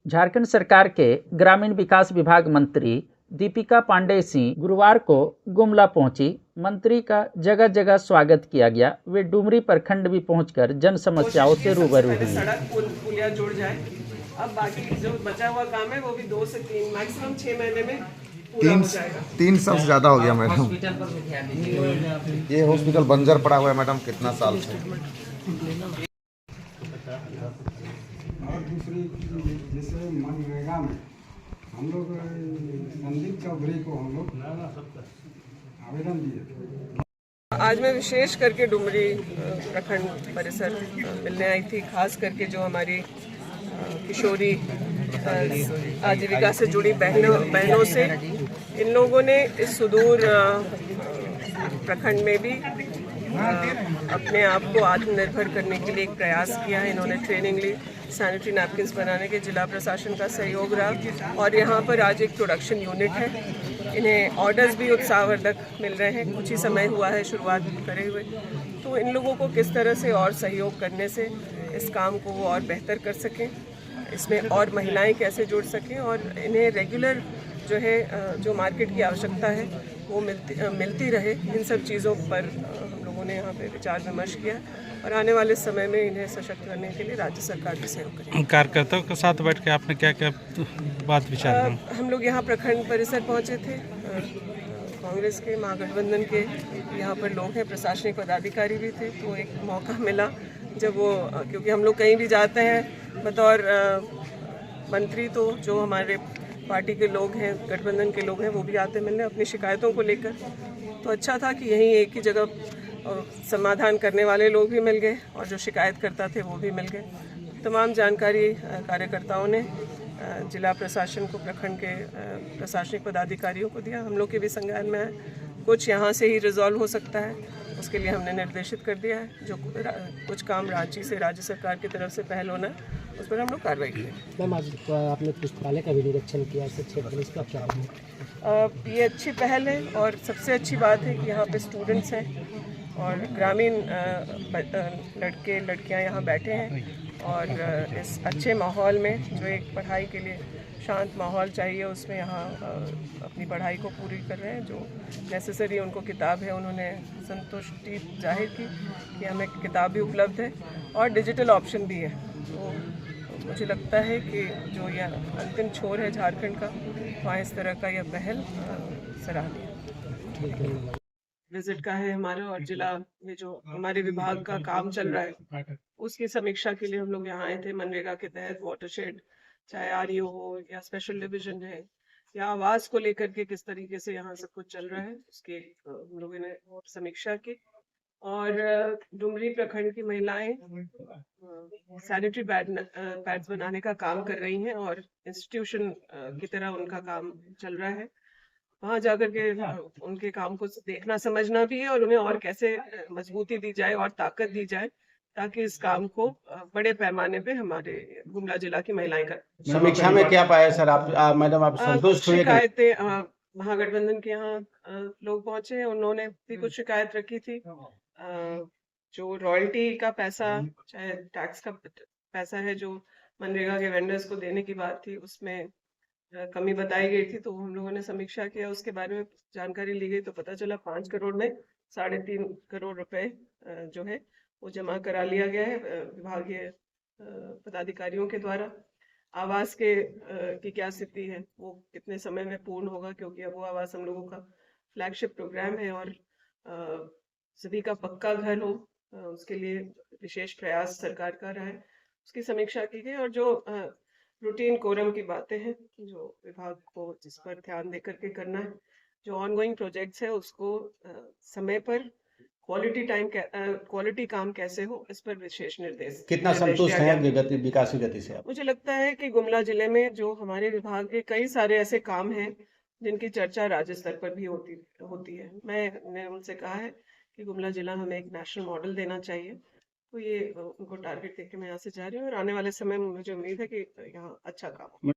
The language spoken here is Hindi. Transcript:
झारखंड सरकार के ग्रामीण विकास विभाग मंत्री दीपिका पांडेय सिंह गुरुवार को गुमला पहुंची। मंत्री का जगह जगह स्वागत किया गया। वे डुमरी प्रखंड भी पहुंचकर जन समस्याओं से रूबरू हुई। सड़क पुलिया जुड़ जाए। अब बाकी जो बचा हुआ काम है वो भी 2 से 3 मैक्सिमम 6 महीने में पूरा हो जाएगा। 3 साल से ज़्यादा हो गया मैडम। ये हॉस्पिटल बंजर पड़ा हुआ है मैडम कितना साल से। और दूसरी जैसे मनरेगा में हम लोग संदीप चौधरी को हम लोग आवेदन दिए। आज मैं विशेष करके डुमरी प्रखंड परिसर मिलने आई थी, खास करके जो हमारी किशोरी आजीविका से जुड़ी बहनों से। इन लोगों ने इस सुदूर प्रखंड में भी अपने आप को आत्मनिर्भर करने के लिए एक प्रयास किया है। इन्होंने ट्रेनिंग ली, सैनिटरी नैपकिन्स बनाने के जिला प्रशासन का सहयोग रहा और यहाँ पर आज एक प्रोडक्शन यूनिट है। इन्हें ऑर्डर्स भी उत्साहवर्धक मिल रहे हैं। कुछ ही समय हुआ है शुरुआत करे हुए, तो इन लोगों को किस तरह से और सहयोग करने से इस काम को वो और बेहतर कर सकें, इसमें और महिलाएं कैसे जुड़ सकें और इन्हें रेगुलर जो है जो मार्केट की आवश्यकता है वो मिलती रहे, इन सब चीज़ों पर हम लोगों ने यहाँ पे विचार विमर्श किया और आने वाले समय में इन्हें सशक्त करने के लिए राज्य सरकार भी सहयोग करेगी। कार्यकर्ताओं के साथ बैठ के आपने क्या क्या बात विचार हम लोग यहाँ प्रखंड परिसर पहुँचे थे। कांग्रेस के, महागठबंधन के यहाँ पर लोग हैं, प्रशासनिक पदाधिकारी भी थे, तो एक मौका मिला जब वो, क्योंकि हम लोग कहीं भी जाते हैं बतौर मंत्री तो जो हमारे पार्टी के लोग हैं, गठबंधन के लोग हैं, वो भी आते मिलने अपनी शिकायतों को लेकर। तो अच्छा था कि यहीं एक ही जगह समाधान करने वाले लोग भी मिल गए और जो शिकायत करता थे वो भी मिल गए। तमाम जानकारी कार्यकर्ताओं ने जिला प्रशासन को, प्रखंड के प्रशासनिक पदाधिकारियों को दिया। हम लोग के भी संज्ञान में है, कुछ यहाँ से ही रिजॉल्व हो सकता है, उसके लिए हमने निर्देशित कर दिया है। जो कुछ काम रांची से राज्य सरकार की तरफ से पहल होना है उस पर हम लोग कार्रवाई करेंगे। मैम, आज आपने पुस्तकालय का भी निरीक्षण किया, इसका क्या है? ये अच्छी पहल है और सबसे अच्छी बात है कि यहाँ पे स्टूडेंट्स हैं और ग्रामीण लड़के लड़कियाँ यहाँ बैठे हैं और इस अच्छे माहौल में, जो एक पढ़ाई के लिए शांत माहौल चाहिए, उसमें यहाँ अपनी पढ़ाई को पूरी कर रहे हैं। जो नेसेसरी उनको किताब है, उन्होंने संतुष्टि जाहिर की कि हमें किताब भी उपलब्ध है और डिजिटल ऑप्शन भी है। तो मुझे लगता है कि जो यह अंतिम छोर है झारखंड का, वहाँ इस तरह का यह पहल सराहनीय विजिट का है हमारा। और जिला में जो हमारे विभाग का काम चल रहा है उसकी समीक्षा के लिए हम लोग यहाँ आए थे। मनरेगा के तहत वाटरशेड, चाहे आरईओ हो या स्पेशल डिवीजन है या आवास को लेकर के किस तरीके से यहाँ सब कुछ चल रहा है, उसके हम लोगों ने समीक्षा की। और डुमरी प्रखंड की महिलाएं सैनिटरी पैड्स बनाने का काम कर रही हैं और इंस्टीट्यूशन की तरह उनका काम चल रहा है। वहाँ जाकर के उनके काम को देखना समझना भी है और उन्हें और कैसे मजबूती दी जाए और ताकत दी जाए ताकि इस काम को बड़े पैमाने पे हमारे गुमला जिला की महिलाएं कर। समीक्षा में क्या पाया सर आप मैडम, आप संतुष्ट हुए? शिकायतें महागठबंधन के यहाँ लोग पहुंचे हैं, उन्होंने भी कुछ शिकायत रखी थी। जो रॉयल्टी का पैसा, चाहे टैक्स का पैसा है जो मनरेगा के वेंडर्स को देने की बात थी, उसमें कमी बताई गई थी। तो हम लोगों ने समीक्षा किया, उसके बारे में जानकारी ली गई तो पता चला 5 करोड़ में 3.5 करोड़ रुपए जो है वो जमा करा लिया गया है विभागीय पदाधिकारियों के द्वारा। आवास के की क्या स्थिति है, वो कितने समय में पूर्ण होगा, क्योंकि अब वो आवास हम लोगों का फ्लैगशिप प्रोग्राम है और सभी का पक्का घर हो, उसके लिए विशेष प्रयास सरकार कर रहा है, उसकी समीक्षा की गई। और जो रूटीन कोरम की बातें हैं जो विभाग को जिस पर ध्यान देकर के करना है, जो ऑनगोइंग प्रोजेक्ट्स है उसको समय पर क्वालिटी काम कैसे हो, इस पर विशेष निर्देश। कितना संतुष्ट हैं विकास की गति से? मुझे लगता है कि गुमला जिले में जो हमारे विभाग के कई सारे ऐसे काम हैं जिनकी चर्चा राज्य स्तर पर भी होती है। मैंने उनसे कहा है कि गुमला जिला हमें एक नेशनल मॉडल देना चाहिए, तो ये उनको टारगेट देके मैं यहाँ से जा रही हूँ और आने वाले समय में मुझे उम्मीद है कि यहाँ अच्छा काम हो।